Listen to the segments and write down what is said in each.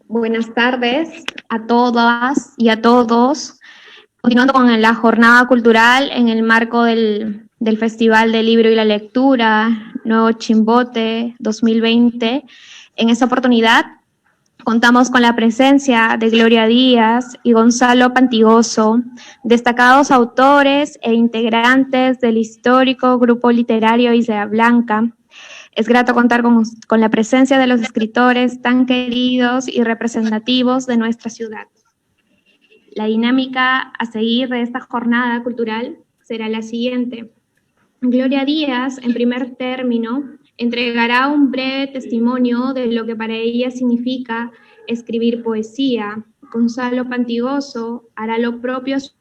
Buenas tardes a todas y a todos. Continuando con la jornada cultural en el marco del Festival del Libro y la Lectura, Nuevo Chimbote 2020. En esta oportunidad contamos con la presencia de Gloria Díaz y Gonzalo Pantigoso, destacados autores e integrantes del histórico grupo literario Isla Blanca. Es grato contar con la presencia de los escritores tan queridos y representativos de nuestra ciudad. La dinámica a seguir de esta jornada cultural será la siguiente. Gloria Díaz, en primer término, entregará un breve testimonio de lo que para ella significa escribir poesía. Gonzalo Pantigoso hará lo propio a su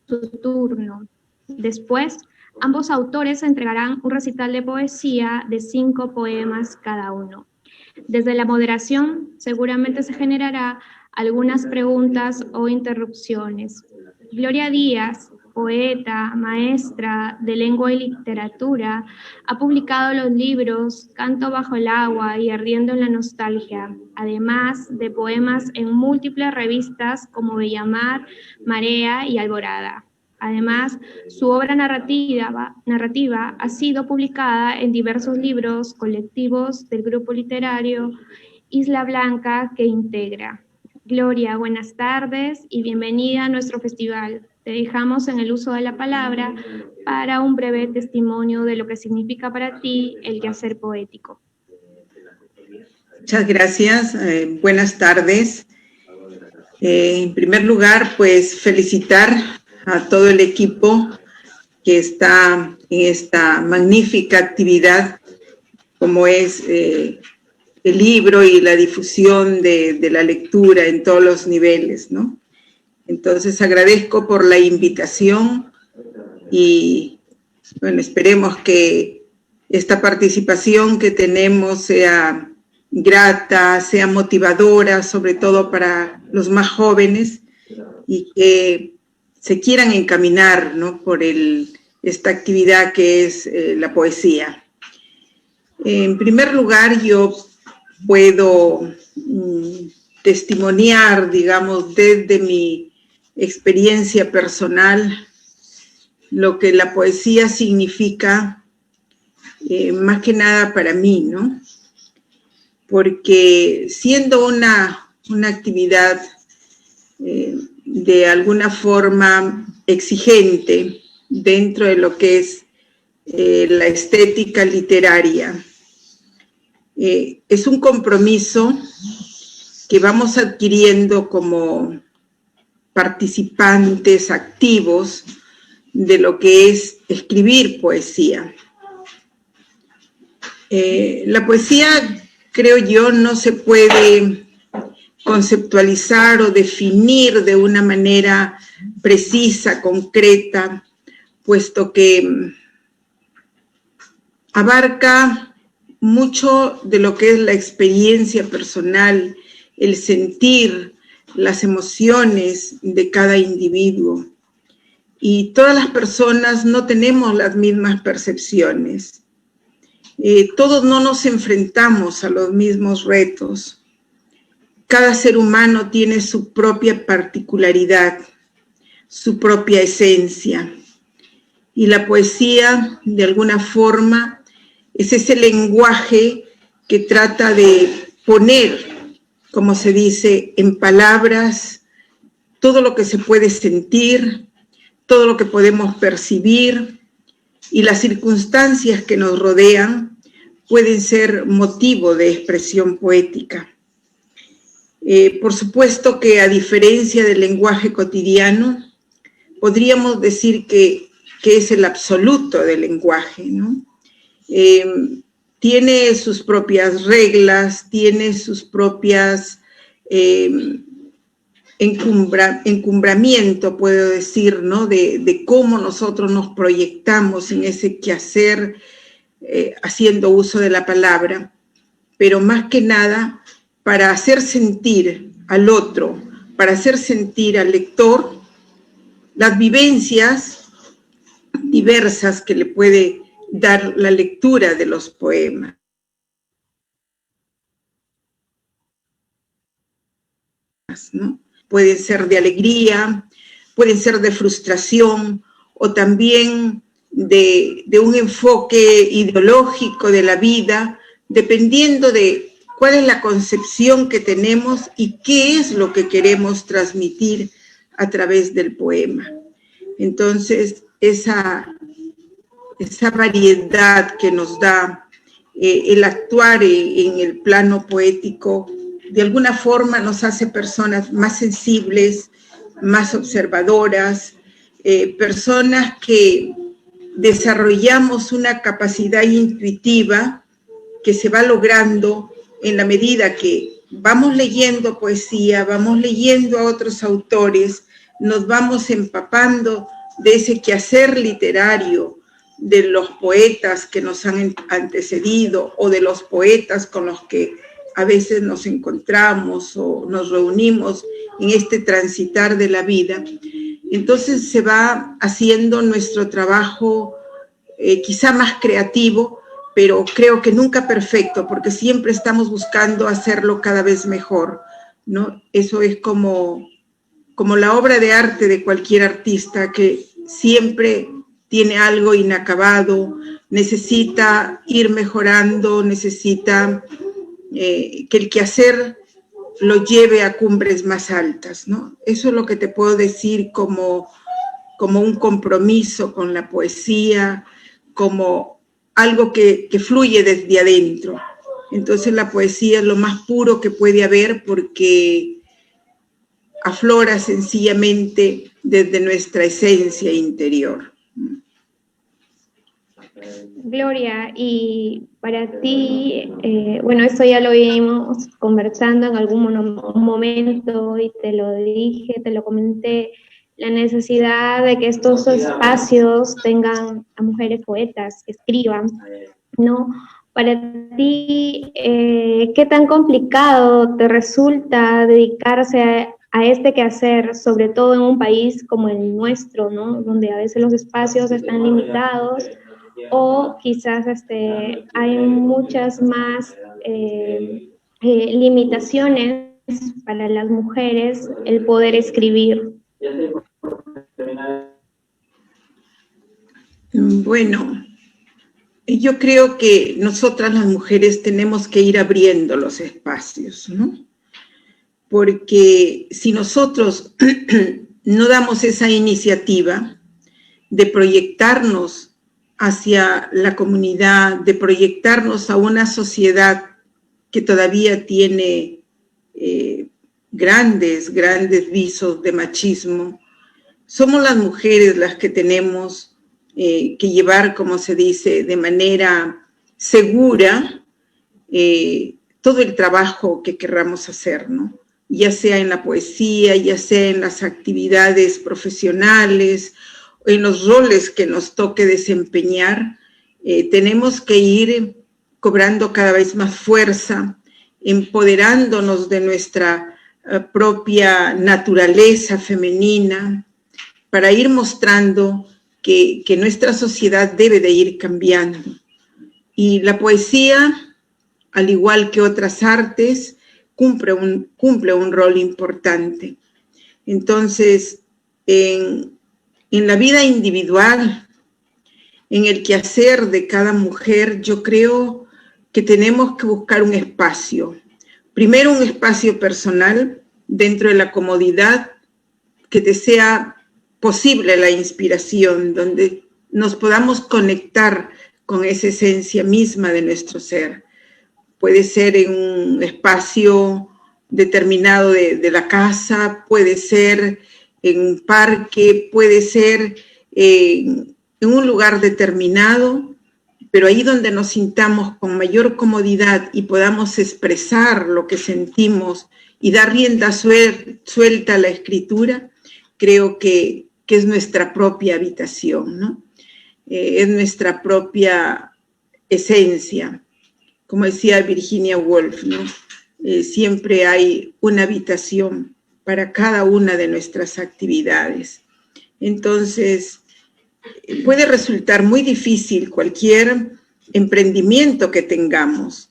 turno. Después, ambos autores entregarán un recital de poesía de 5 poemas cada uno. Desde la moderación seguramente se generará algunas preguntas o interrupciones. Gloria Díaz, poeta, maestra de lengua y literatura, ha publicado los libros Canto bajo el agua y Ardiendo en la nostalgia, además de poemas en múltiples revistas como Bellamar, Marea y Alborada. Además, su obra narrativa ha sido publicada en diversos libros colectivos del grupo literario Isla Blanca que integra. Gloria, buenas tardes y bienvenida a nuestro festival. Te dejamos en el uso de la palabra para un breve testimonio de lo que significa para ti el quehacer poético. Muchas gracias. Buenas tardes. En primer lugar, pues felicitar a todo el equipo que está en esta magnífica actividad como es el libro y la difusión de la lectura en todos los niveles, ¿no? Entonces agradezco por la invitación y bueno, esperemos que esta participación que tenemos sea grata, sea motivadora, sobre todo para los más jóvenes y que se quieran encaminar, ¿no?, por esta actividad que es la poesía. En primer lugar, yo puedo testimoniar, digamos, desde mi experiencia personal, lo que la poesía significa, más que nada para mí, ¿no? Porque siendo una actividad de alguna forma exigente dentro de lo que es la estética literaria, es un compromiso que vamos adquiriendo como participantes activos de lo que es escribir poesía. La poesía, creo yo, no se puede conceptualizar o definir de una manera precisa, concreta, puesto que abarca mucho de lo que es la experiencia personal, el sentir, las emociones de cada individuo. Y todas las personas no tenemos las mismas percepciones. Todos no nos enfrentamos a los mismos retos. Cada ser humano tiene su propia particularidad, su propia esencia. Y la poesía, de alguna forma, es ese lenguaje que trata de poner, como se dice, en palabras todo lo que se puede sentir, todo lo que podemos percibir, y las circunstancias que nos rodean pueden ser motivo de expresión poética. Por supuesto que a diferencia del lenguaje cotidiano, podríamos decir que es el absoluto del lenguaje, ¿no? Tiene sus propias reglas, tiene sus propias encumbramiento, puedo decir, ¿no?, de cómo nosotros nos proyectamos en ese quehacer haciendo uso de la palabra, pero más que nada para hacer sentir al otro, para hacer sentir al lector las vivencias diversas que le puede dar la lectura de los poemas. formas, ¿no? Pueden ser de alegría, pueden ser de frustración o también de un enfoque ideológico de la vida, dependiendo de cuál es la concepción que tenemos y qué es lo que queremos transmitir a través del poema. Entonces, esa variedad que nos da el actuar en el plano poético, de alguna forma nos hace personas más sensibles, más observadoras, personas que desarrollamos una capacidad intuitiva que se va logrando en la medida que vamos leyendo poesía, vamos leyendo a otros autores, nos vamos empapando de ese quehacer literario, de los poetas que nos han antecedido o de los poetas con los que a veces nos encontramos o nos reunimos en este transitar de la vida. Entonces se va haciendo nuestro trabajo quizá más creativo, pero creo que nunca perfecto, porque siempre estamos buscando hacerlo cada vez mejor, ¿no? Eso es como la obra de arte de cualquier artista, que siempre tiene algo inacabado, necesita ir mejorando, necesita que el quehacer lo lleve a cumbres más altas, ¿no? Eso es lo que te puedo decir como un compromiso con la poesía, como algo que fluye desde adentro. Entonces la poesía es lo más puro que puede haber porque aflora sencillamente desde nuestra esencia interior. Gloria, y para ti, bueno, esto ya lo vimos conversando en algún momento y te lo dije, te lo comenté, la necesidad de que estos espacios tengan a mujeres poetas que escriban, ¿no? Para ti, ¿qué tan complicado te resulta dedicarse a este quehacer, sobre todo en un país como el nuestro, ¿no? Donde a veces los espacios están limitados o quizás hay muchas más limitaciones para las mujeres el poder escribir? Bueno, yo creo que nosotras las mujeres tenemos que ir abriendo los espacios, ¿no? Porque si nosotros no damos esa iniciativa de proyectarnos hacia la comunidad, de proyectarnos a una sociedad que todavía tiene grandes visos de machismo, somos las mujeres las que tenemos que llevar, como se dice, de manera segura todo el trabajo que querramos hacer, ¿no? Ya sea en la poesía, ya sea en las actividades profesionales, en los roles que nos toque desempeñar, tenemos que ir cobrando cada vez más fuerza, empoderándonos de nuestra propia naturaleza femenina, para ir mostrando que nuestra sociedad debe de ir cambiando. Y la poesía, al igual que otras artes, cumple un rol importante. Entonces, en la vida individual, en el quehacer de cada mujer, yo creo que tenemos que buscar un espacio. Primero, un espacio personal dentro de la comodidad, que te sea posible la inspiración, donde nos podamos conectar con esa esencia misma de nuestro ser. Puede ser en un espacio determinado de la casa, puede ser en un parque, puede ser en un lugar determinado, pero ahí donde nos sintamos con mayor comodidad y podamos expresar lo que sentimos y dar rienda suelta a la escritura, creo que es nuestra propia habitación, ¿no? Es nuestra propia esencia. Como decía Virginia Woolf, ¿no? Siempre hay una habitación para cada una de nuestras actividades. Entonces, puede resultar muy difícil cualquier emprendimiento que tengamos.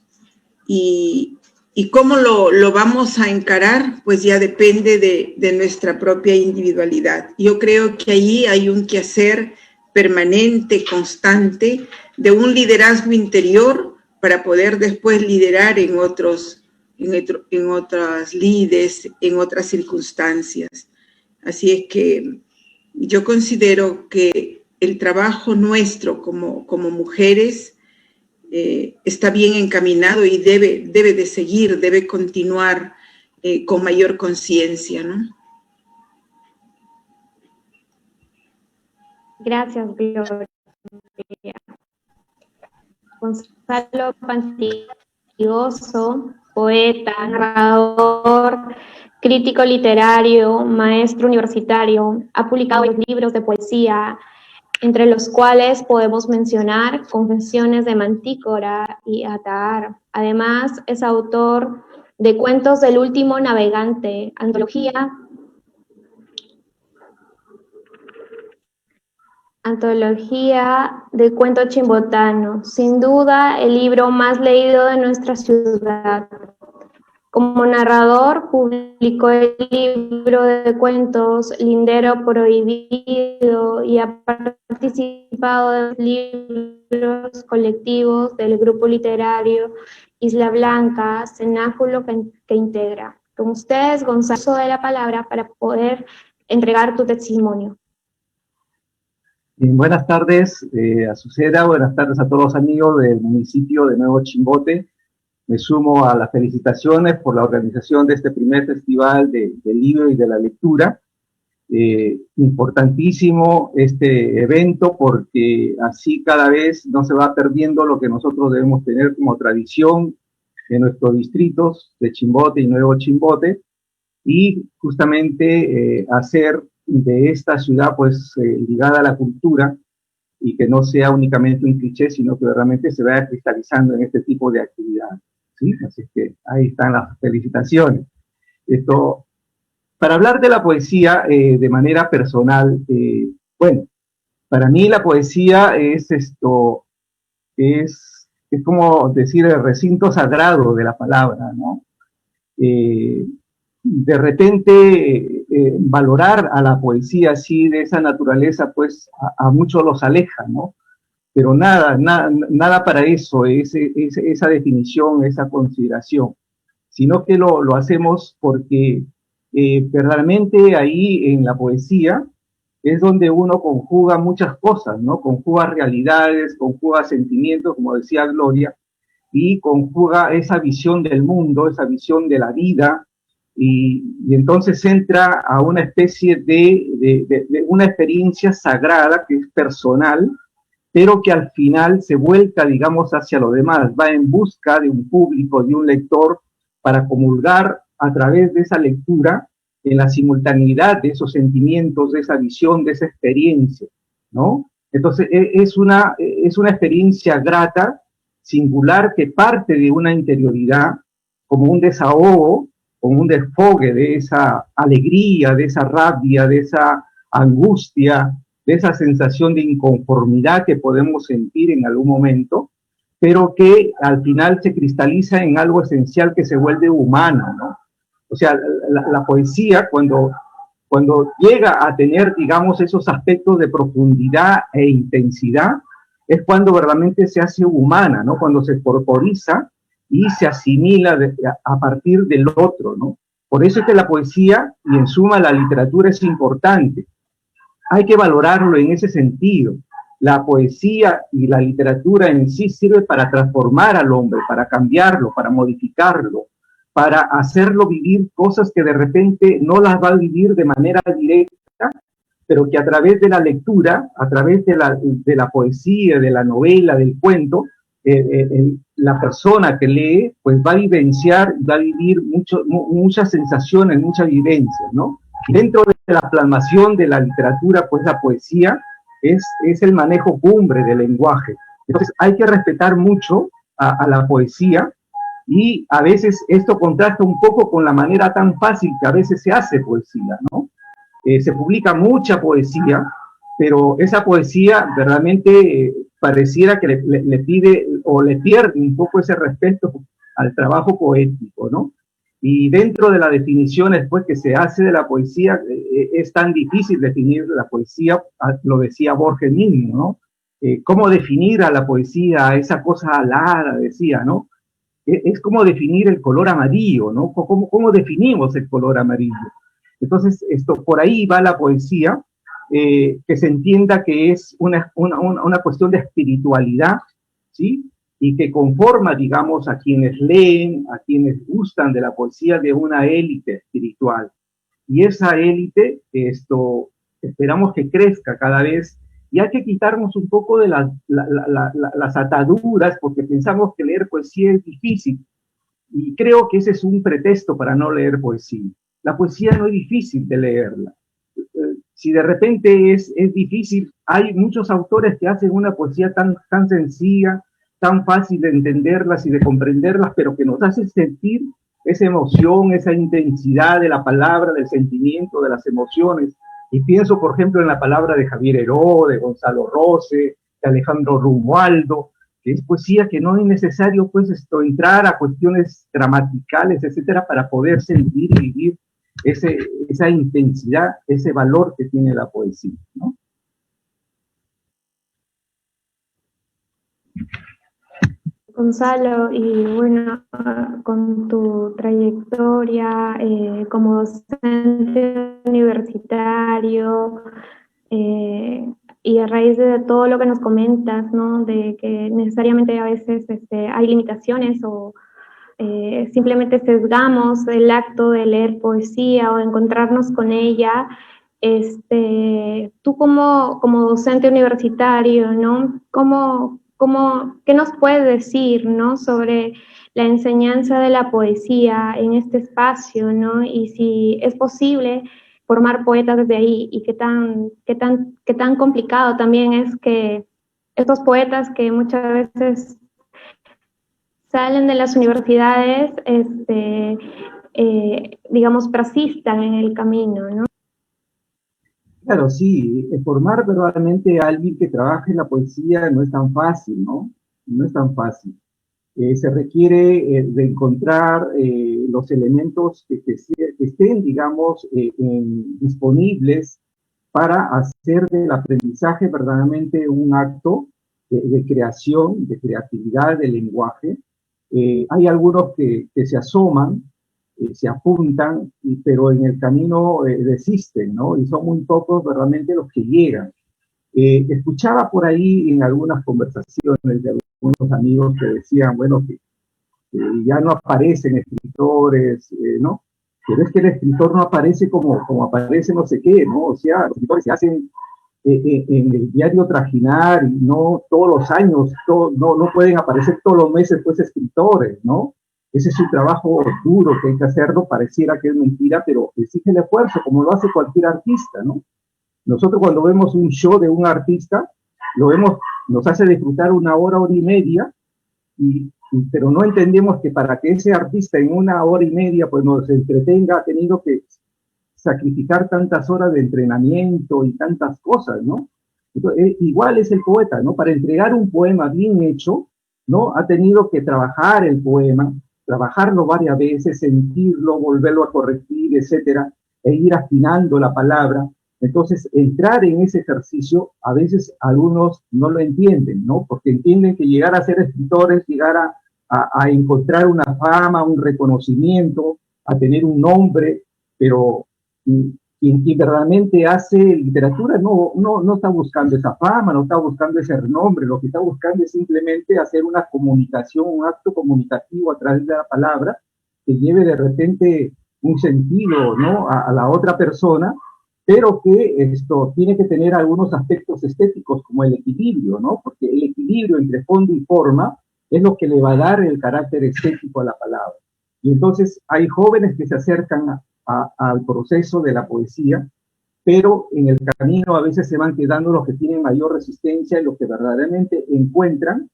Y y cómo lo vamos a encarar, pues ya depende de nuestra propia individualidad. Yo creo que ahí hay un quehacer permanente, constante, de un liderazgo interior para poder después liderar en otras lides, en otras circunstancias. Así es que yo considero que el trabajo nuestro como mujeres está bien encaminado y debe de seguir, debe continuar con mayor conciencia, ¿no? Gracias, Gloria. Gonzalo Pantigoso, poeta, narrador, crítico literario, maestro universitario, ha publicado libros de poesía, entre los cuales podemos mencionar Confesiones de Mantícora y Atahar. Además, es autor de Cuentos del Último Navegante, antología de cuento chimbotano, sin duda el libro más leído de nuestra ciudad. Como narrador, publicó el libro de cuentos Lindero Prohibido y ha participado en libros colectivos del grupo literario Isla Blanca, cenáculo que integra. Con ustedes, Gonzalo, de la palabra para poder entregar tu testimonio. Buenas tardes, Azucena, buenas tardes a todos los amigos del municipio de Nuevo Chimbote. Me sumo a las felicitaciones por la organización de este primer festival del libro y de la lectura. Importantísimo este evento porque así cada vez no se va perdiendo lo que nosotros debemos tener como tradición en nuestros distritos de Chimbote y Nuevo Chimbote, y justamente hacer de esta ciudad pues ligada a la cultura y que no sea únicamente un cliché, sino que realmente se vaya cristalizando en este tipo de actividades, ¿sí? Así que ahí están las felicitaciones. Para hablar de la poesía de manera personal, bueno, para mí la poesía es como decir el recinto sagrado de la palabra, ¿no? De repente valorar a la poesía así de esa naturaleza, pues a muchos los aleja, ¿no? Pero nada para eso, esa definición, esa consideración, sino que lo hacemos porque verdaderamente ahí en la poesía es donde uno conjuga muchas cosas, ¿no? Conjuga realidades, conjuga sentimientos, como decía Gloria, y conjuga esa visión del mundo, esa visión de la vida, y entonces entra a una especie de una experiencia sagrada que es personal, pero que al final se vuelca, digamos, hacia lo demás, va en busca de un público, de un lector, para comulgar a través de esa lectura en la simultaneidad de esos sentimientos, de esa visión, de esa experiencia, ¿no? Entonces es una experiencia grata, singular, que parte de una interioridad, como un desahogo, como un desfogue de esa alegría, de esa rabia, de esa angustia, de esa sensación de inconformidad que podemos sentir en algún momento, pero que al final se cristaliza en algo esencial que se vuelve humano, ¿no? O sea, la poesía, cuando llega a tener, digamos, esos aspectos de profundidad e intensidad, es cuando verdaderamente se hace humana, ¿no? Cuando se corporiza y se asimila a partir del otro, ¿no? Por eso es que la poesía, y en suma la literatura, es importante. Hay que valorarlo en ese sentido. La poesía y la literatura en sí sirve para transformar al hombre, para cambiarlo, para modificarlo, para hacerlo vivir cosas que de repente no las va a vivir de manera directa, pero que a través de la lectura, a través de la poesía, de la novela, del cuento, la persona que lee, pues va a vivenciar, va a vivir muchas sensaciones, muchas vivencias, ¿no? Dentro de la plasmación de la literatura, pues la poesía es el manejo cumbre del lenguaje. Entonces hay que respetar mucho a la poesía, y a veces esto contrasta un poco con la manera tan fácil que a veces se hace poesía, ¿no? Se publica mucha poesía, pero esa poesía verdaderamente pareciera que le pide o le pierde un poco ese respeto al trabajo poético, ¿no? Y dentro de las definiciones pues, que se hace de la poesía, es tan difícil definir la poesía, lo decía Borges mismo, ¿no? ¿Cómo definir a la poesía, a esa cosa alada, decía, ¿no? Es como definir el color amarillo, ¿no? ¿Cómo definimos el color amarillo? Entonces, por ahí va la poesía, que se entienda que es una cuestión de espiritualidad, ¿sí? Y que conforma, digamos, a quienes leen, a quienes gustan de la poesía, de una élite espiritual. Y esa élite, esperamos que crezca cada vez, y hay que quitarnos un poco de las ataduras, porque pensamos que leer poesía es difícil, y creo que ese es un pretexto para no leer poesía. La poesía no es difícil de leerla. Si de repente es difícil, hay muchos autores que hacen una poesía tan sencilla, tan fácil de entenderlas y de comprenderlas, pero que nos hace sentir esa emoción, esa intensidad de la palabra, del sentimiento, de las emociones. Y pienso, por ejemplo, en la palabra de Javier Heró, de Gonzalo Rose, de Alejandro Romualdo, que es poesía que no es necesario pues entrar a cuestiones gramaticales, etcétera, para poder sentir y vivir esa intensidad, ese valor que tiene la poesía, ¿no? Gonzalo, y bueno, con tu trayectoria como docente universitario, y a raíz de todo lo que nos comentas, ¿no? De que necesariamente a veces hay limitaciones o simplemente sesgamos el acto de leer poesía o de encontrarnos con ella. Tú como docente universitario, ¿no? ¿Qué nos puedes decir, ¿no? Sobre la enseñanza de la poesía en este espacio, ¿no? Y si es posible formar poetas desde ahí, y qué tan complicado también es que estos poetas que muchas veces salen de las universidades, digamos, persistan en el camino, ¿no? Claro, sí, formar verdaderamente a alguien que trabaje en la poesía no es tan fácil, ¿no? No es tan fácil. Se requiere de encontrar los elementos que estén, digamos, disponibles para hacer del aprendizaje verdaderamente un acto de creación, de creatividad del lenguaje. Hay algunos que se asoman, se apuntan, pero en el camino desisten, ¿no? Y son muy pocos verdaderamente los que llegan. Escuchaba por ahí en algunas conversaciones de algunos amigos que decían, bueno, que ya no aparecen escritores, ¿no? Pero es que el escritor no aparece como aparece no sé qué, ¿no? O sea, los escritores se hacen en el diario Trajinar, y no todos los años, no pueden aparecer todos los meses pues escritores, ¿no? Ese es un trabajo duro que hay que hacerlo, pareciera que es mentira, pero exige el esfuerzo, como lo hace cualquier artista, ¿no? Nosotros cuando vemos un show de un artista, lo vemos, nos hace disfrutar una hora y media, pero no entendemos que para que ese artista en una hora y media pues nos entretenga, ha tenido que sacrificar tantas horas de entrenamiento y tantas cosas, ¿no? Entonces, igual es el poeta, ¿no? Para entregar un poema bien hecho, ¿no? Ha tenido que trabajar el poema, trabajarlo varias veces, sentirlo, volverlo a corregir, etcétera, e ir afinando la palabra. Entonces, entrar en ese ejercicio, a veces algunos no lo entienden, ¿no? Porque entienden que llegar a ser escritores, llegar a encontrar una fama, un reconocimiento, a tener un nombre, pero quien verdaderamente hace literatura no está buscando esa fama, no está buscando ese renombre, lo que está buscando es simplemente hacer una comunicación, un acto comunicativo a través de la palabra que lleve de repente un sentido, ¿no? a la otra persona, pero que esto tiene que tener algunos aspectos estéticos como el equilibrio, ¿no? Porque el equilibrio entre fondo y forma es lo que le va a dar el carácter estético a la palabra. Y entonces hay jóvenes que se acercan al proceso de la poesía, pero en el camino a veces se van quedando los que tienen mayor resistencia y los que verdaderamente encuentran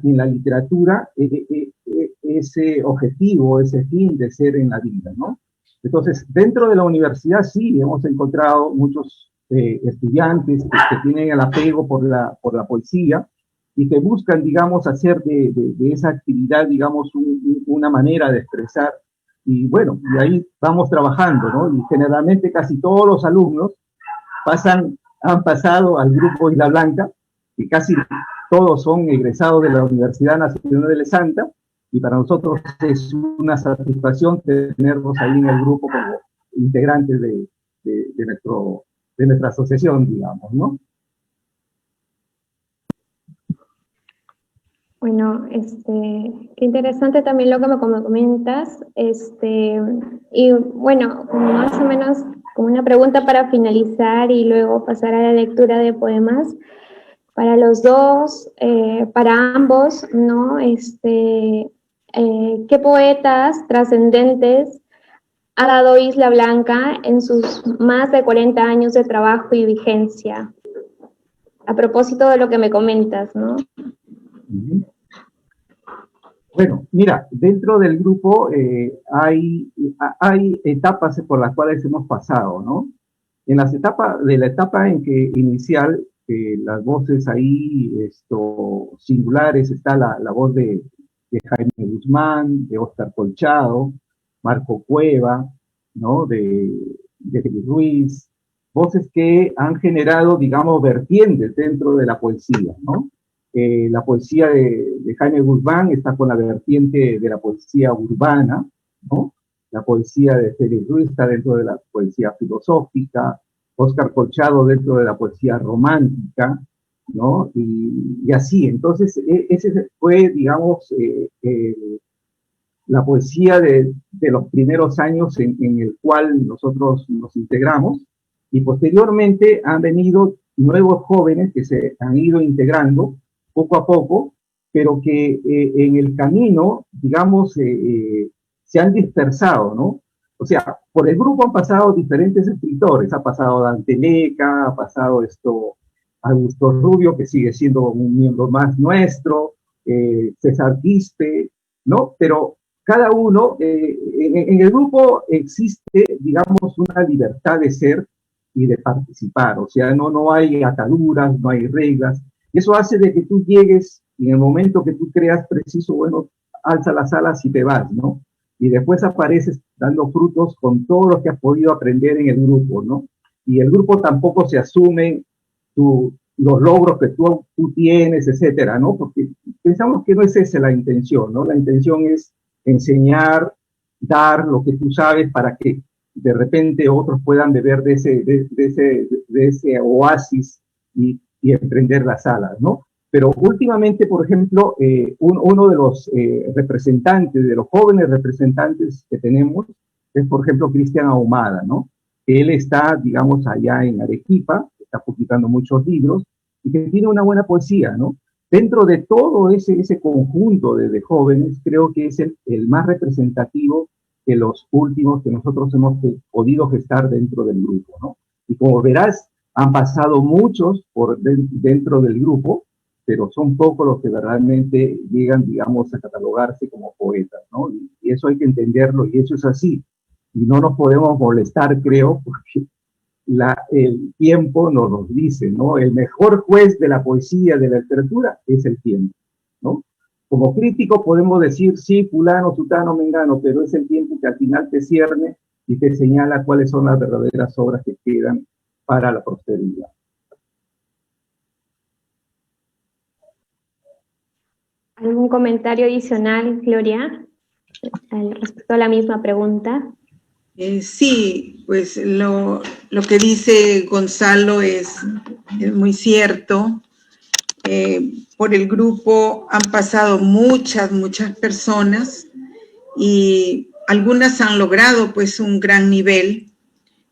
en la literatura ese objetivo, ese fin de ser en la vida, ¿no? Entonces, dentro de la universidad sí hemos encontrado muchos estudiantes que tienen el apego por la poesía, y que buscan, digamos, hacer de esa actividad, digamos, una manera de expresar. Y bueno, y ahí vamos trabajando, ¿no? Y generalmente casi todos los alumnos han pasado al grupo Isla Blanca, y casi todos son egresados de la Universidad Nacional de Santa, y para nosotros es una satisfacción tenerlos ahí en el grupo como integrantes de nuestra asociación, digamos, ¿no? Bueno, qué interesante también lo que me comentas, y bueno, como más o menos como una pregunta para finalizar y luego pasar a la lectura de poemas, para los dos, para ambos, ¿no? ¿Qué poetas trascendentes ha dado Isla Blanca en sus más de 40 años de trabajo y vigencia? A propósito de lo que me comentas, ¿no? Bueno, mira, dentro del grupo hay etapas por las cuales hemos pasado, ¿no? En la etapa en que inicial, las voces ahí singulares, está la voz de Jaime Guzmán, de Óscar Colchado, Marco Cueva, ¿no? De Félix Ruiz, voces que han generado, digamos, vertientes dentro de la poesía, ¿no? La poesía de Jaime Guzmán está con la vertiente de la poesía urbana, ¿no? La poesía de Félix Ruiz está dentro de la poesía filosófica, Óscar Colchado dentro de la poesía romántica, ¿no? Y así, entonces, ese fue, digamos, la poesía de los primeros años en el cual nosotros nos integramos, y posteriormente han venido nuevos jóvenes que se han ido integrando poco a poco, pero que en el camino, digamos, se han dispersado, ¿no? O sea, por el grupo han pasado diferentes escritores, ha pasado Dante Leca, ha pasado Augusto Rubio, que sigue siendo un miembro más nuestro, César Quispe, ¿no? Pero cada uno, en el grupo existe, digamos, una libertad de ser y de participar, o sea, no hay ataduras, no hay reglas, y eso hace de que tú llegues y en el momento que tú creas preciso, bueno, alza las alas y te vas, ¿no? Y después apareces dando frutos con todo lo que has podido aprender en el grupo, ¿no? Y el grupo tampoco se asume los logros que tú tienes, etcétera, ¿no? Porque pensamos que no es esa la intención, ¿no? La intención es enseñar, dar lo que tú sabes para que de repente otros puedan beber de ese oasis y emprender las alas, ¿no? Pero últimamente, por ejemplo, uno de los representantes, de los jóvenes representantes que tenemos, es, por ejemplo, Cristian Ahumada, ¿no? Él está, digamos, allá en Arequipa, está publicando muchos libros, y que tiene una buena poesía, ¿no? Dentro de todo ese conjunto de jóvenes, creo que es el más representativo de los últimos que nosotros hemos podido gestar dentro del grupo, ¿no? Y como verás, han pasado muchos dentro del grupo, pero son pocos los que realmente llegan, digamos, a catalogarse como poetas, ¿no? Y eso hay que entenderlo, y eso es así. Y no nos podemos molestar, creo, porque el tiempo nos lo dice, ¿no? El mejor juez de la poesía, de la literatura, es el tiempo, ¿no? Como crítico podemos decir, sí, fulano, sutano, mengano, pero es el tiempo que al final te cierne y te señala cuáles son las verdaderas obras que quedan para la posteridad. ¿Algún comentario adicional, Gloria, respecto a la misma pregunta? Sí, pues lo que dice Gonzalo es muy cierto. Por el grupo han pasado muchas personas y algunas han logrado pues un gran nivel,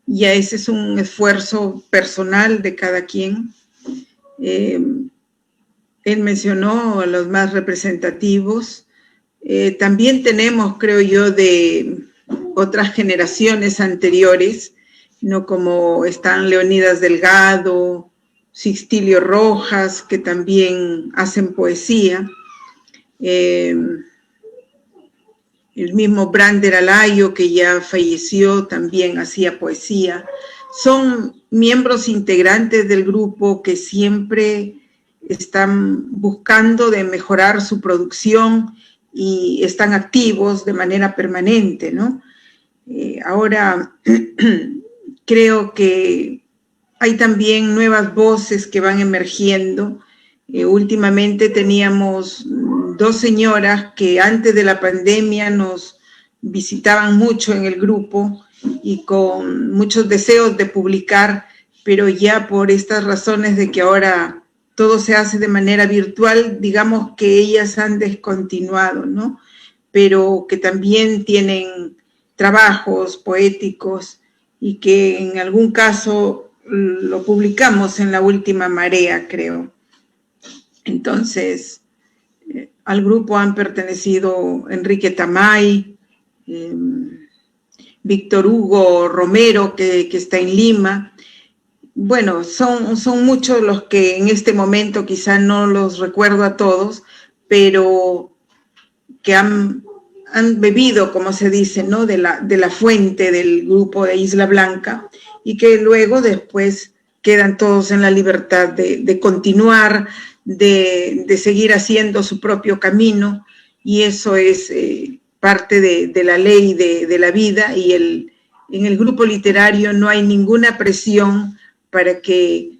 y ese es un esfuerzo personal de cada quien. Él mencionó a los más representativos. También tenemos, creo yo, de otras generaciones anteriores, ¿no? Como están Leonidas Delgado, Sixtilio Rojas, que también hacen poesía. El mismo Brander Alayo, que ya falleció, también hacía poesía. Son miembros integrantes del grupo que siempre están buscando de mejorar su producción y están activos de manera permanente, ¿no? Ahora creo que hay también nuevas voces que van emergiendo. Últimamente teníamos 2 señoras que antes de la pandemia nos visitaban mucho en el grupo y con muchos deseos de publicar, pero ya por estas razones de que ahora todo se hace de manera virtual, digamos que ellas han descontinuado, ¿no? Pero que también tienen trabajos poéticos y que en algún caso lo publicamos en La Última Marea, creo. Entonces, al grupo han pertenecido Enrique Tamay, Víctor Hugo Romero, que está en Lima. Bueno, son muchos los que en este momento quizá no los recuerdo a todos, pero que han bebido, como se dice, ¿no? de la fuente del grupo de Isla Blanca, y que luego después quedan todos en la libertad de continuar, de seguir haciendo su propio camino, y eso es parte de la ley de la vida, y en el grupo literario no hay ninguna presión para que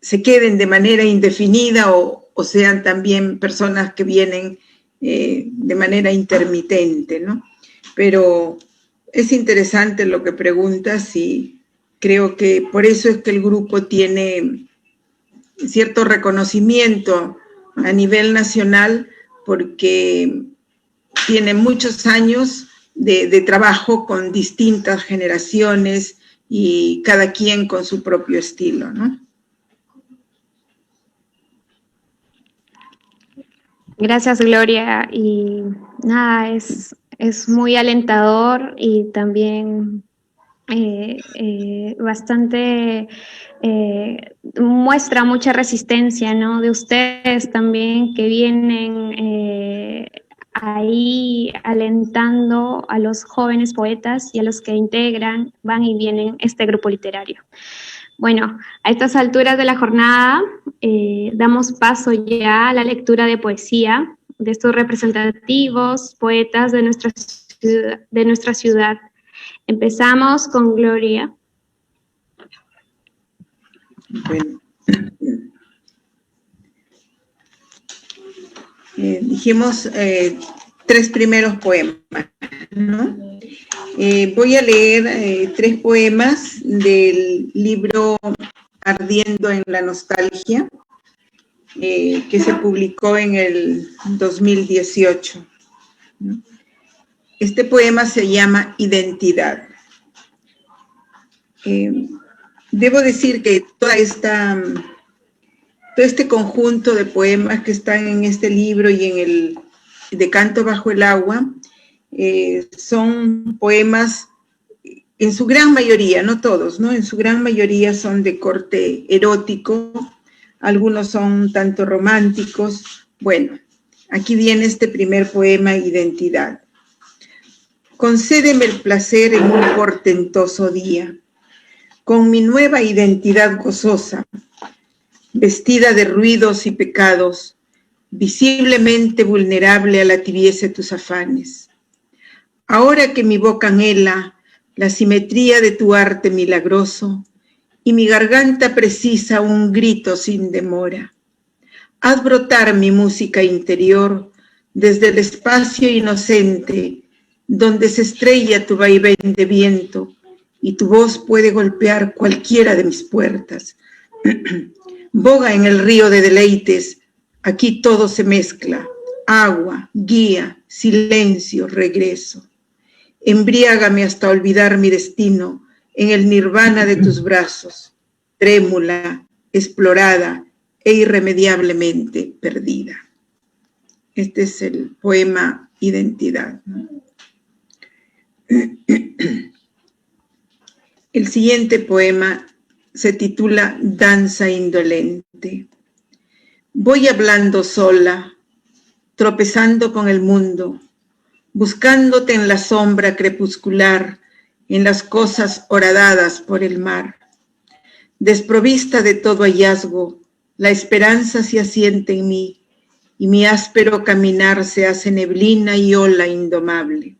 se queden de manera indefinida o sean también personas que vienen de manera intermitente, ¿no? Pero es interesante lo que preguntas y creo que por eso es que el grupo tiene cierto reconocimiento a nivel nacional, porque tiene muchos años de trabajo con distintas generaciones y cada quien con su propio estilo, ¿no? Gracias, Gloria. Y nada, es muy alentador y también bastante muestra mucha resistencia, ¿no? De ustedes también que vienen ahí alentando a los jóvenes poetas y a los que integran, van y vienen este grupo literario. Bueno, a estas alturas de la jornada damos paso ya a la lectura de poesía de estos representativos poetas de nuestra ciudad. Empezamos con Gloria. Bueno, dijimos 3 primeros poemas, ¿no? Voy a leer 3 poemas del libro Ardiendo en la Nostalgia, que se publicó en el 2018. ¿No? Este poema se llama Identidad. Debo decir que todo este conjunto de poemas que están en este libro y en el de Canto bajo el agua, son poemas, en su gran mayoría, no todos, ¿no? En su gran mayoría son de corte erótico, algunos son tanto románticos. Bueno, aquí viene este primer poema, Identidad. Concédeme el placer en un portentoso día, con mi nueva identidad gozosa, vestida de ruidos y pecados, visiblemente vulnerable a la tibieza de tus afanes. Ahora que mi boca anhela la simetría de tu arte milagroso y mi garganta precisa un grito sin demora, haz brotar mi música interior desde el espacio inocente donde se estrella tu vaivén de viento y tu voz puede golpear cualquiera de mis puertas. Boga en el río de deleites, aquí todo se mezcla, agua, guía, silencio, regreso. Embriágame hasta olvidar mi destino en el nirvana de tus brazos, trémula, explorada e irremediablemente perdida. Este es el poema Identidad, ¿no? El siguiente poema se titula Danza indolente. Voy hablando sola, tropezando con el mundo, buscándote en la sombra crepuscular, en las cosas horadadas por el mar. Desprovista de todo hallazgo, La esperanza se asienta en mí, y mi áspero caminar se hace neblina y ola indomable.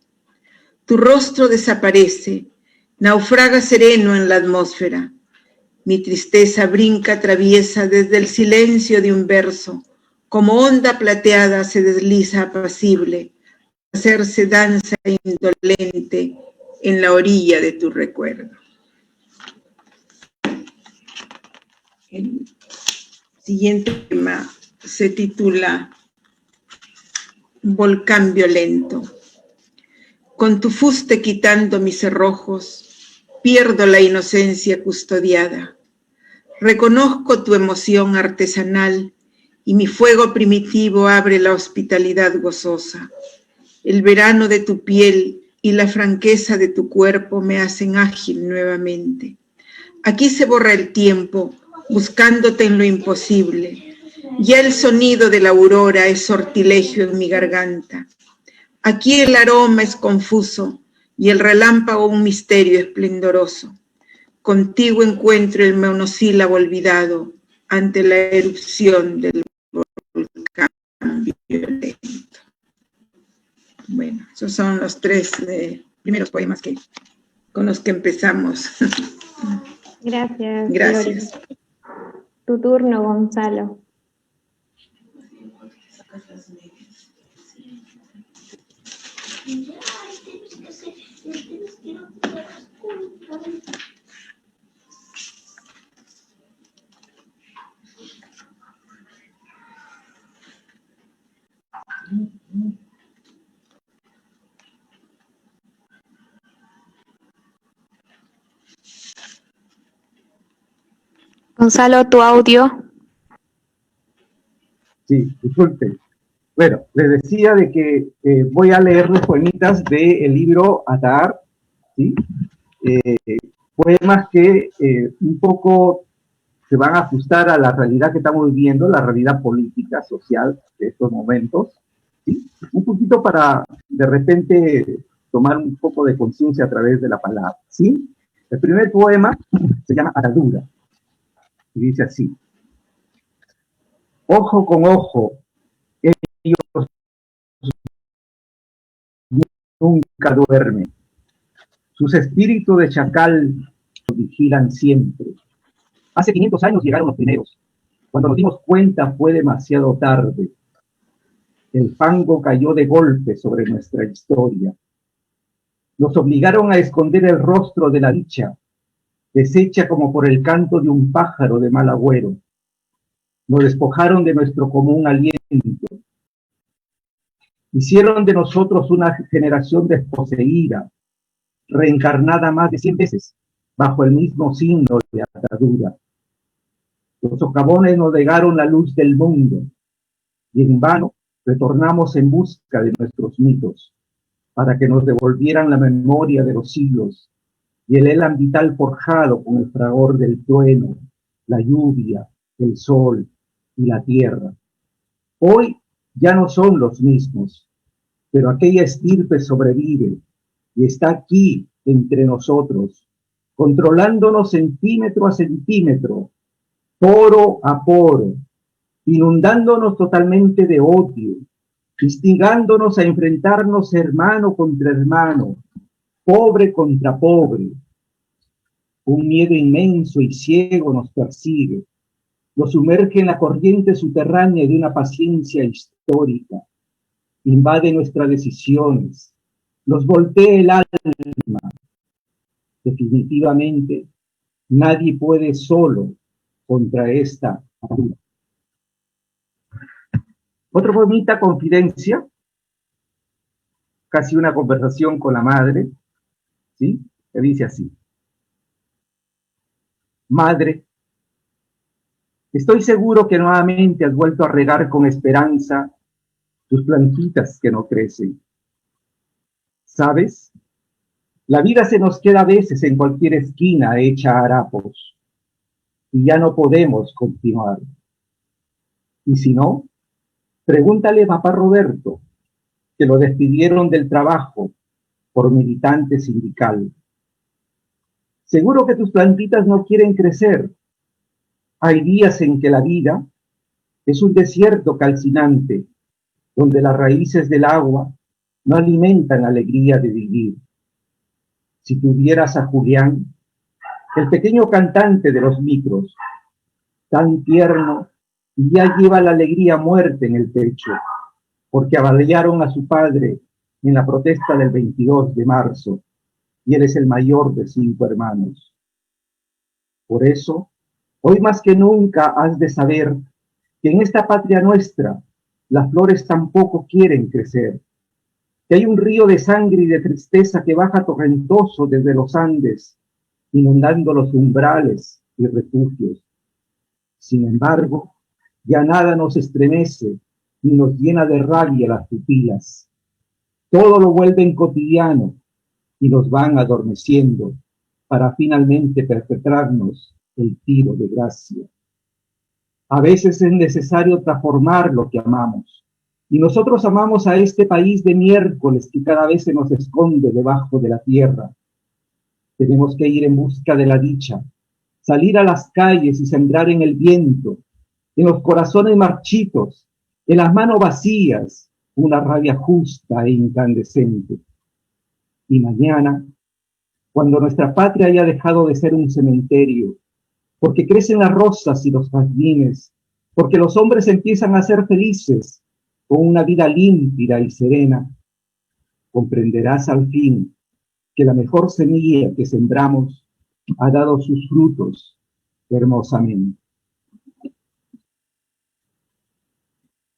Tu rostro desaparece, naufraga sereno en la atmósfera. Mi tristeza brinca traviesa desde el silencio de un verso, como onda plateada se desliza apacible, hacerse danza indolente en la orilla de tu recuerdo. El siguiente tema se titula Volcán violento. Con tu fuste quitando mis cerrojos, pierdo la inocencia custodiada. Reconozco tu emoción artesanal y mi fuego primitivo abre la hospitalidad gozosa. El verano de tu piel y la franqueza de tu cuerpo me hacen ágil nuevamente. Aquí se borra el tiempo, buscándote en lo imposible. Ya el sonido de la aurora es sortilegio en mi garganta. Aquí el aroma es confuso y el relámpago un misterio esplendoroso. Contigo encuentro el monosílabo olvidado ante la erupción del volcán violento. Bueno, esos son los tres primeros poemas con los que empezamos. Gracias. Gracias. Gloria. Tu turno, Gonzalo. Gonzalo, tu audio. Sí, disculpe. Bueno, les decía de que voy a leer los poemitas del libro Ataar, ¿sí? Poemas que un poco se van a ajustar a la realidad que estamos viviendo, la realidad política, social de estos momentos, ¿sí? Un poquito para de repente tomar un poco de conciencia a través de la palabra, ¿sí? El primer poema se llama Atadura, y dice así: ojo con ojo, ellos nunca duermen, sus espíritus de chacal nos vigilan siempre. Hace 500 años llegaron los primeros. Cuando nos dimos cuenta fue demasiado tarde. El fango cayó de golpe sobre nuestra historia. Nos obligaron a esconder el rostro de la dicha, deshecha como por el canto de un pájaro de mal agüero. Nos despojaron de nuestro común aliento. Hicieron de nosotros una generación desposeída, reencarnada más de 100 veces, bajo el mismo signo de atadura. Los socavones nos negaron la luz del mundo, y en vano retornamos en busca de nuestros mitos, para que nos devolvieran la memoria de los siglos, y el elan vital forjado con el fragor del trueno, la lluvia, el sol y la tierra. Hoy ya no son los mismos, pero aquella estirpe sobrevive y está aquí entre nosotros, controlándonos centímetro a centímetro, poro a poro, inundándonos totalmente de odio, instigándonos a enfrentarnos hermano contra hermano, pobre contra pobre. Un miedo inmenso y ciego nos persigue, nos sumerge en la corriente subterránea de una paciencia histórica, invade nuestras decisiones, nos voltea el alma. Definitivamente, nadie puede solo contra esta atadura. Otra bonita confidencia, casi una conversación con la madre, ¿sí? Que dice así: madre, estoy seguro que nuevamente has vuelto a regar con esperanza tus plantitas que no crecen. ¿Sabes? La vida se nos queda a veces en cualquier esquina hecha harapos y ya no podemos continuar. Y si no, pregúntale a papá Roberto, que lo despidieron del trabajo por militante sindical. Seguro que tus plantitas no quieren crecer, Hay días en que la vida es un desierto calcinante, donde las raíces del agua no alimentan alegría de vivir. Si tuvieras a Julián, el pequeño cantante de los micros, tan tierno, y ya lleva la alegría muerta en el pecho, porque abalearon a su padre en la protesta del 22 de marzo, y él es el mayor de 5 hermanos. Por eso, hoy más que nunca has de saber que en esta patria nuestra las flores tampoco quieren crecer, que hay un río de sangre y de tristeza que baja torrentoso desde los Andes, inundando los umbrales y refugios. Sin embargo, ya nada nos estremece ni nos llena de rabia las pupilas. Todo lo vuelven cotidiano y nos van adormeciendo para finalmente perpetrarnos el tiro de gracia. A veces es necesario transformar lo que amamos, y nosotros amamos a este país de miércoles que cada vez se nos esconde debajo de la tierra. Tenemos que ir en busca de la dicha, salir a las calles y sembrar en el viento, en los corazones marchitos, en las manos vacías, una rabia justa e incandescente. Y mañana, cuando nuestra patria haya dejado de ser un cementerio, porque crecen las rosas y los jazmines, porque los hombres empiezan a ser felices con una vida límpida y serena, comprenderás al fin que la mejor semilla que sembramos ha dado sus frutos hermosamente.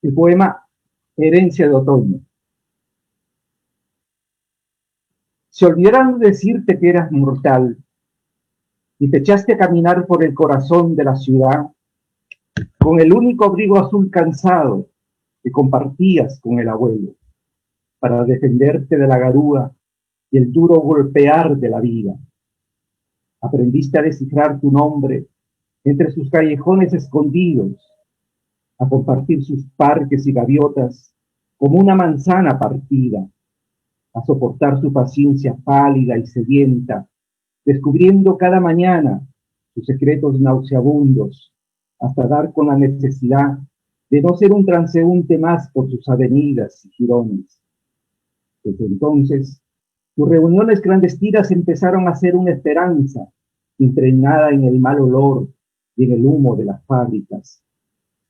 El poema Herencia de Otoño. Se olvidaron decirte que eras mortal y te echaste a caminar por el corazón de la ciudad con el único abrigo azul cansado que compartías con el abuelo para defenderte de la garúa y el duro golpear de la vida. Aprendiste a descifrar tu nombre entre sus callejones escondidos, a compartir sus parques y gaviotas como una manzana partida, a soportar su paciencia pálida y sedienta, descubriendo cada mañana sus secretos nauseabundos, hasta dar con la necesidad de no ser un transeúnte más por sus avenidas y jirones. Desde entonces, sus reuniones clandestinas empezaron a ser una esperanza, impregnada en el mal olor y en el humo de las fábricas.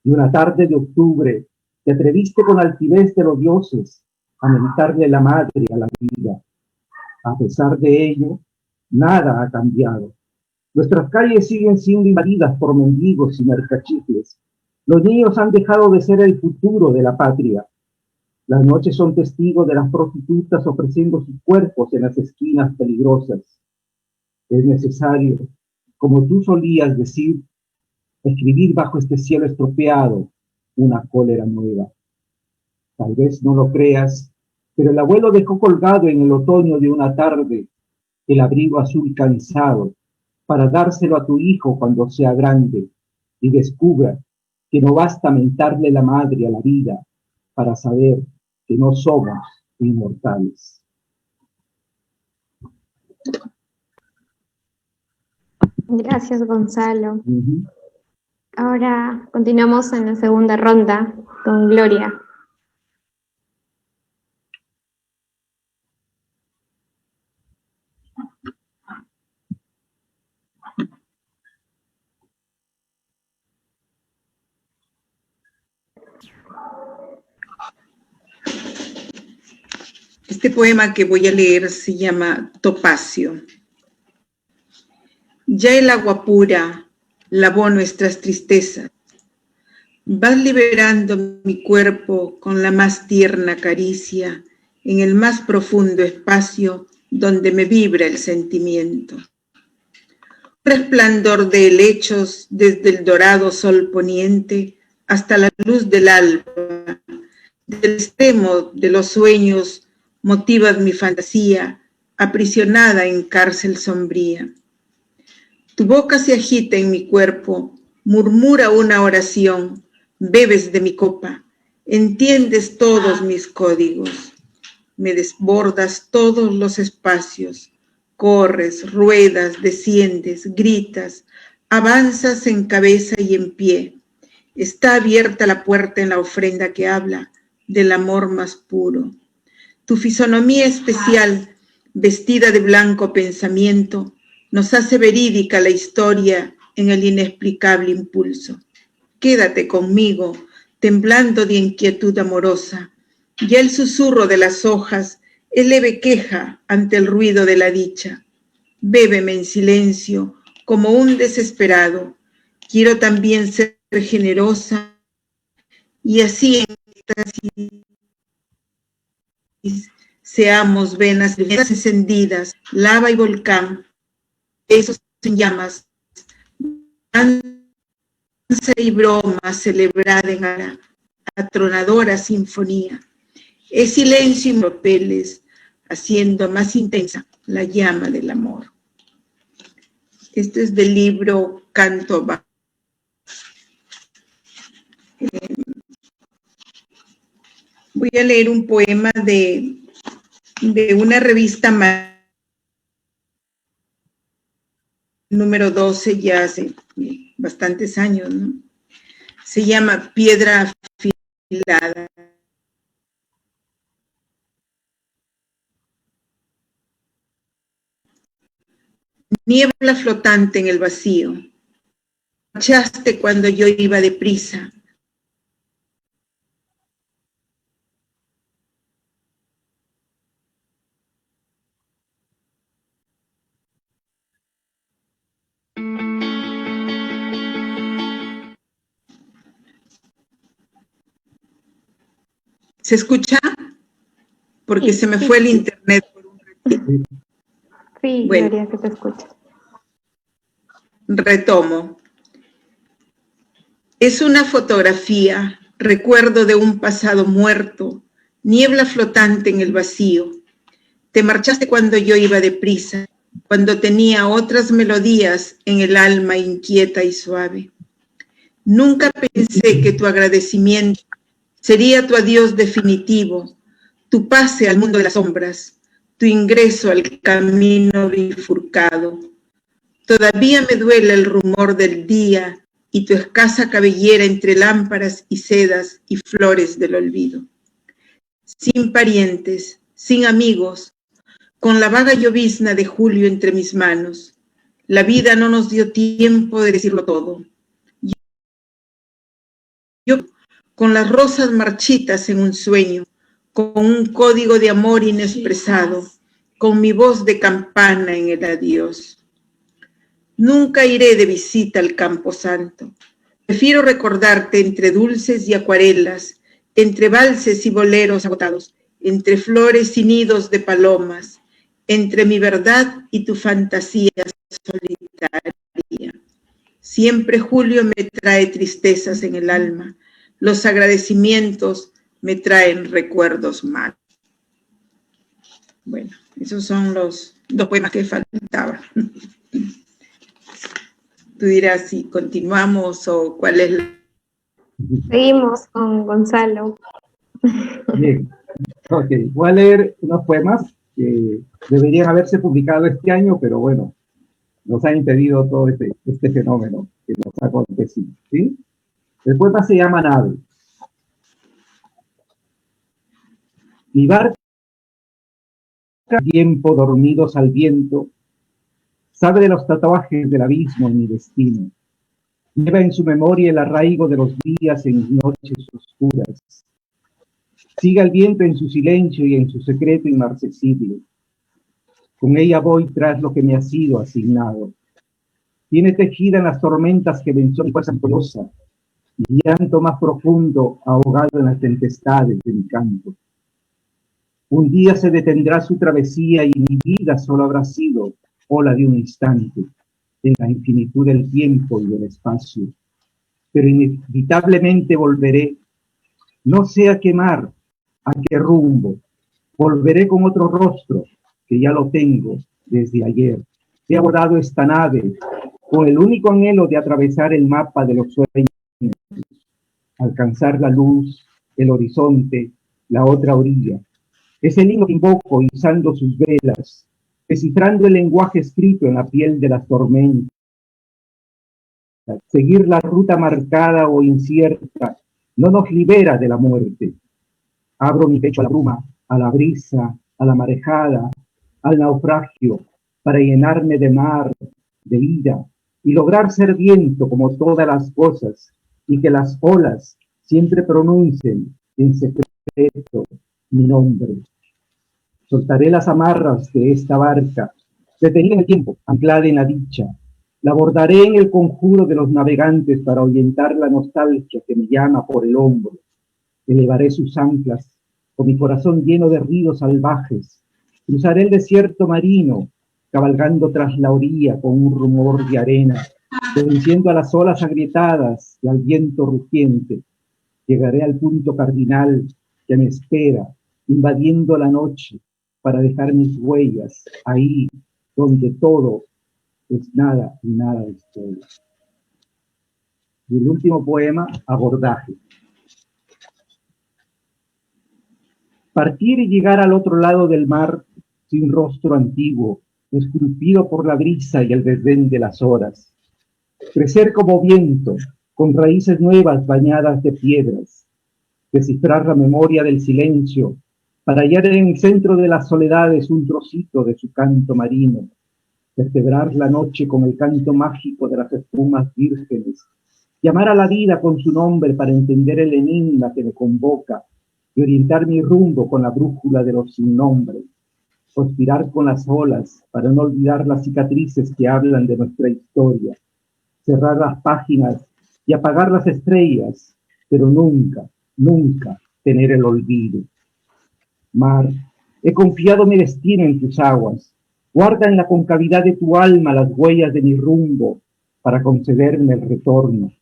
Y una tarde de octubre, te atreviste con altivez de los dioses a mentarle la madre a la vida. A pesar de ello, nada ha cambiado. Nuestras calles siguen siendo invadidas por mendigos y mercachifles. Los niños han dejado de ser el futuro de la patria. Las noches son testigos de las prostitutas ofreciendo sus cuerpos en las esquinas peligrosas. Es necesario, como tú solías decir, escribir bajo este cielo estropeado una cólera nueva. Tal vez no lo creas, pero el abuelo dejó colgado en el otoño de una tarde el abrigo azul cansado para dárselo a tu hijo cuando sea grande y descubra que no basta mentarle la madre a la vida para saber que no somos inmortales. Gracias, Gonzalo. Ahora continuamos en la segunda ronda con Gloria. Este poema que voy a leer se llama Topacio. Ya el agua pura lavó nuestras tristezas. Vas liberando mi cuerpo con la más tierna caricia en el más profundo espacio donde me vibra el sentimiento. Resplandor de helechos desde el dorado sol poniente hasta la luz del alba, del extremo de los sueños motivas mi fantasía, aprisionada en cárcel sombría. Tu boca se agita en mi cuerpo, murmura una oración, bebes de mi copa, entiendes todos mis códigos, me desbordas todos los espacios, corres, ruedas, desciendes, gritas, Avanzas en cabeza y en pie. Está abierta la puerta en la ofrenda que habla del amor más puro. Tu fisonomía especial, vestida de blanco pensamiento, nos hace verídica la historia en el inexplicable impulso. Quédate conmigo, temblando de inquietud amorosa. Ya el susurro de las hojas es leve queja ante el ruido de la dicha. Bébeme en silencio, como un desesperado. Quiero también ser generosa y así en éxtasis seamos venas encendidas, lava y volcán, esos en llamas, danza y broma celebrada en la atronadora sinfonía. Es silencio y papeles, haciendo más intensa la llama del amor. Esto es del libro Canto Bajo. Voy a leer un poema de una revista número 12, ya hace bastantes años, ¿no? Se llama Piedra Afilada. Niebla flotante en el vacío. Marchaste cuando yo iba deprisa. ¿Se escucha? Porque se me fue el internet por un ratito. Sí, bueno, Gloria, que te escucha. Retomo. Es una fotografía, recuerdo de un pasado muerto, niebla flotante en el vacío. Te marchaste cuando yo iba deprisa, cuando tenía otras melodías en el alma inquieta y suave. Nunca pensé que tu agradecimiento sería tu adiós definitivo, tu pase al mundo de las sombras, tu ingreso al camino bifurcado. Todavía me duele el rumor del día y tu escasa cabellera entre lámparas y sedas y flores del olvido. Sin parientes, sin amigos, con la vaga llovizna de julio entre mis manos. La vida no nos dio tiempo de decirlo todo. Yo, con las rosas marchitas en un sueño, con un código de amor inexpresado, con mi voz de campana en el adiós. Nunca iré de visita al Campo Santo. Prefiero recordarte entre dulces y acuarelas, entre valses y boleros agotados, entre flores y nidos de palomas, entre mi verdad y tu fantasía solitaria. Siempre julio me trae tristezas en el alma. Los agradecimientos me traen recuerdos malos. Bueno, esos son los dos poemas que faltaban. Tú dirás si continuamos o cuál es la... Seguimos con Gonzalo. Bien, ok, voy a leer unos poemas que deberían haberse publicado este año, pero bueno, nos ha impedido todo este fenómeno que nos ha acontecido, ¿sí? El poema se llama Nave. Mi barca, tiempo dormidos al viento, sabe de los tatuajes del abismo en mi destino. Lleva en su memoria el arraigo de los días en noches oscuras. Siga el viento en su silencio y en su secreto inmarcesible. Con ella voy tras lo que me ha sido asignado. Tiene tejida en las tormentas que venció mi fuerza amorosa, y llanto más profundo ahogado en las tempestades de mi canto. Un día se detendrá su travesía y mi vida solo habrá sido ola de un instante en la infinitud del tiempo y del espacio. Pero inevitablemente volveré, no sé a qué mar, a qué rumbo. Volveré con otro rostro, que ya lo tengo desde ayer. He abordado esta nave con el único anhelo de atravesar el mapa de los sueños, alcanzar la luz, el horizonte, la otra orilla. Es el himno que invoco izando sus velas, descifrando el lenguaje escrito en la piel de las tormentas. seguir la ruta marcada o incierta no nos libera de la muerte. Abro mi pecho a la bruma, a la brisa, a la marejada, al naufragio, para llenarme de mar, de vida, y lograr ser viento como todas las cosas, y que las olas siempre pronuncien en secreto mi nombre. Soltaré las amarras de esta barca, detenida en el tiempo, anclada en la dicha. La abordaré en el conjuro de los navegantes para ahuyentar la nostalgia que me llama por el hombro. Elevaré sus anclas con mi corazón lleno de ríos salvajes. Cruzaré el desierto marino, cabalgando tras la orilla con un rumor de arena, venciendo a las olas agrietadas y al viento rugiente. Llegaré al punto cardinal que me espera, invadiendo la noche para dejar mis huellas ahí donde todo es nada y nada es todo. Y el último poema, Abordaje. Partir y llegar al otro lado del mar sin rostro antiguo, esculpido por la brisa y el desdén de las horas. Crecer como viento, con raíces nuevas bañadas de piedras. Descifrar la memoria del silencio, para hallar en el centro de las soledades un trocito de su canto marino. Vertebrar la noche con el canto mágico de las espumas vírgenes. Llamar a la vida con su nombre para entender el enigma que me convoca y orientar mi rumbo con la brújula de los sin nombre. Conspirar con las olas para no olvidar las cicatrices que hablan de nuestra historia. Cerrar las páginas y apagar las estrellas, pero nunca, nunca tener el olvido. Mar, he confiado mi destino en tus aguas. Guarda en la concavidad de tu alma las huellas de mi rumbo para concederme el retorno.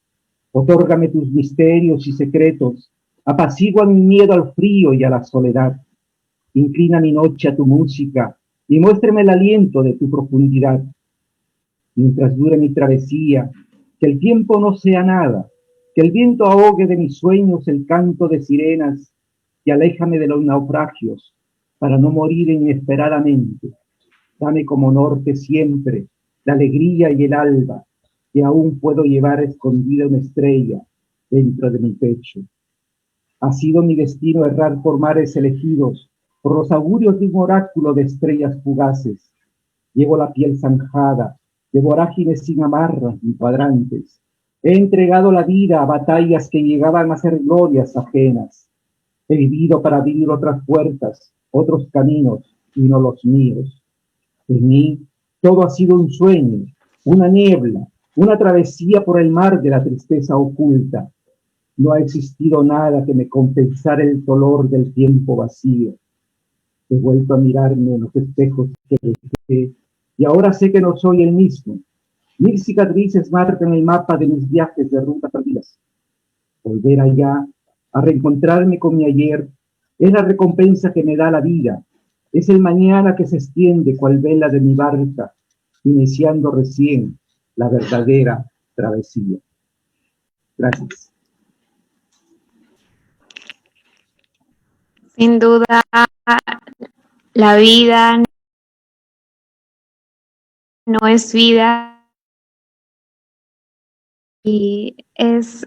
Otórgame tus misterios y secretos. Apacigua mi miedo al frío y a la soledad. Inclina mi noche a tu música y muéstrame el aliento de tu profundidad. Mientras dure mi travesía, que el tiempo no sea nada, que el viento ahogue de mis sueños el canto de sirenas y aléjame de los naufragios para no morir inesperadamente. Dame como norte siempre la alegría y el alba, que aún puedo llevar escondida una estrella dentro de mi pecho. Ha sido mi destino errar por mares elegidos, por los augurios de un oráculo de estrellas fugaces. Llevo la piel zanjada, de vorágines sin amarras ni cuadrantes. He entregado la vida a batallas que llegaban a ser glorias ajenas. He vivido para abrir otras puertas, otros caminos, y no los míos. En mí todo ha sido un sueño, una niebla, una travesía por el mar de la tristeza oculta. No ha existido nada que me compensara el dolor del tiempo vacío. He vuelto a mirarme en los espejos que dejé, y ahora sé que no soy el mismo. 1000 cicatrices marcan el mapa de mis viajes de rutas perdidas. Volver allá, a reencontrarme con mi ayer, es la recompensa que me da la vida. Es el mañana que se extiende cual vela de mi barca, iniciando recién la verdadera travesía. Gracias. Sin duda, la vida no es vida y es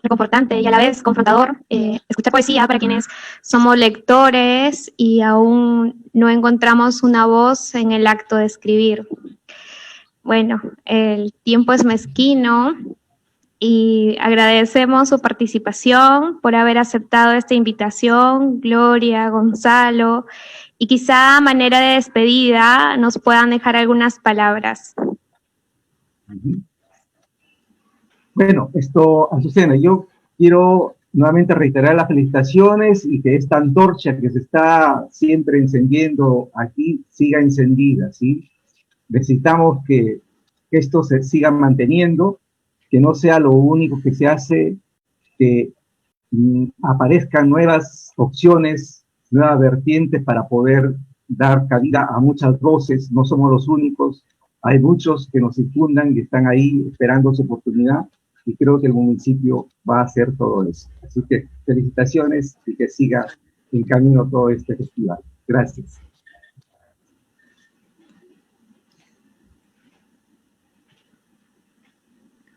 reconfortante y a la vez confrontador escuchar poesía para quienes somos lectores y aún no encontramos una voz en el acto de escribir. Bueno, el tiempo es mezquino y agradecemos su participación por haber aceptado esta invitación, Gloria, Gonzalo, y quizá a manera de despedida nos puedan dejar algunas palabras. Bueno, Azucena, yo quiero nuevamente reiterar las felicitaciones y que esta antorcha que se está siempre encendiendo aquí siga encendida, ¿sí? Necesitamos que esto se siga manteniendo, que no sea lo único que se hace, que aparezcan nuevas opciones, nuevas vertientes para poder dar cabida a muchas voces. No somos los únicos, hay muchos que nos circundan y están ahí esperando su oportunidad, y creo que el municipio va a hacer todo eso. Así que felicitaciones y que siga en camino todo este festival. Gracias.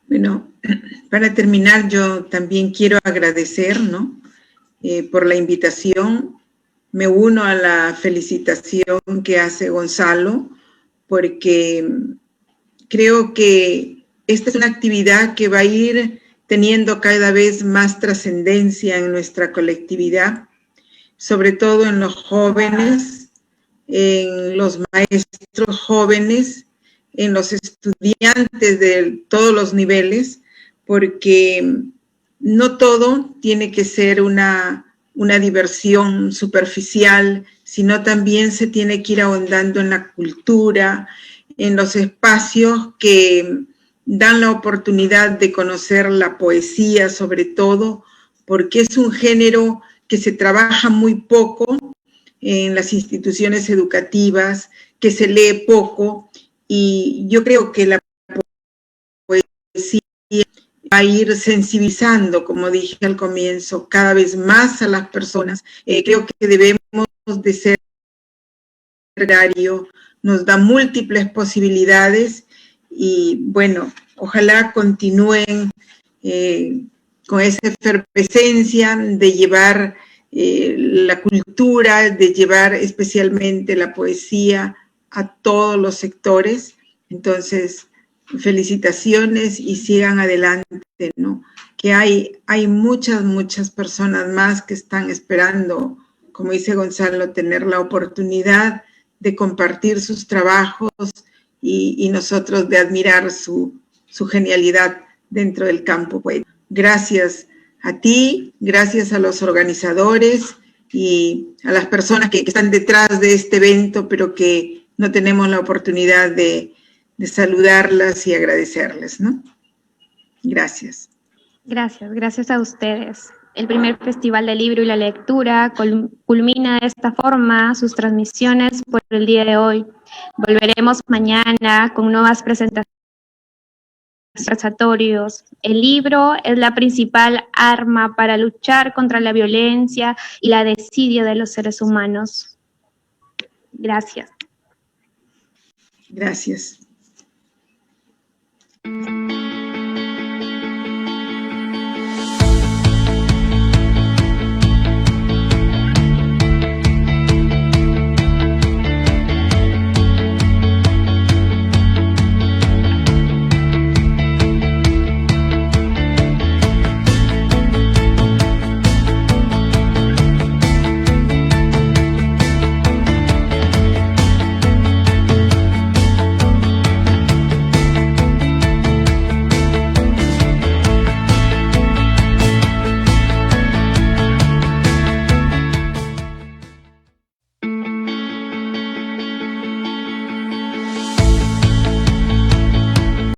Bueno, para terminar, yo también quiero agradecer, ¿no? Por la invitación. Me uno a la felicitación que hace Gonzalo, porque creo que esta es una actividad que va a ir teniendo cada vez más trascendencia en nuestra colectividad, sobre todo en los jóvenes, en los maestros jóvenes, en los estudiantes de todos los niveles, porque no todo tiene que ser una diversión superficial, sino también se tiene que ir ahondando en la cultura, en los espacios que dan la oportunidad de conocer la poesía, sobre todo, porque es un género que se trabaja muy poco en las instituciones educativas, que se lee poco, y yo creo que la poesía va a ir sensibilizando, como dije al comienzo, cada vez más a las personas. Creo que debemos de ser literario, nos da múltiples posibilidades y bueno, ojalá continúen con esa efervescencia de llevar la cultura, de llevar especialmente la poesía a todos los sectores. Entonces, felicitaciones y sigan adelante, ¿no? Que hay muchas personas más que están esperando, como dice Gonzalo, tener la oportunidad de compartir sus trabajos y nosotros de admirar su genialidad dentro del campo poético. Gracias a ti, gracias a los organizadores y a las personas que están detrás de este evento, pero que no tenemos la oportunidad de saludarlas y agradecerles, ¿no? Gracias. Gracias a ustedes. El primer Festival del Libro y la Lectura culmina de esta forma sus transmisiones por el día de hoy. Volveremos mañana con nuevas presentaciones. El libro es la principal arma para luchar contra la violencia y la desidia de los seres humanos. Gracias. Gracias.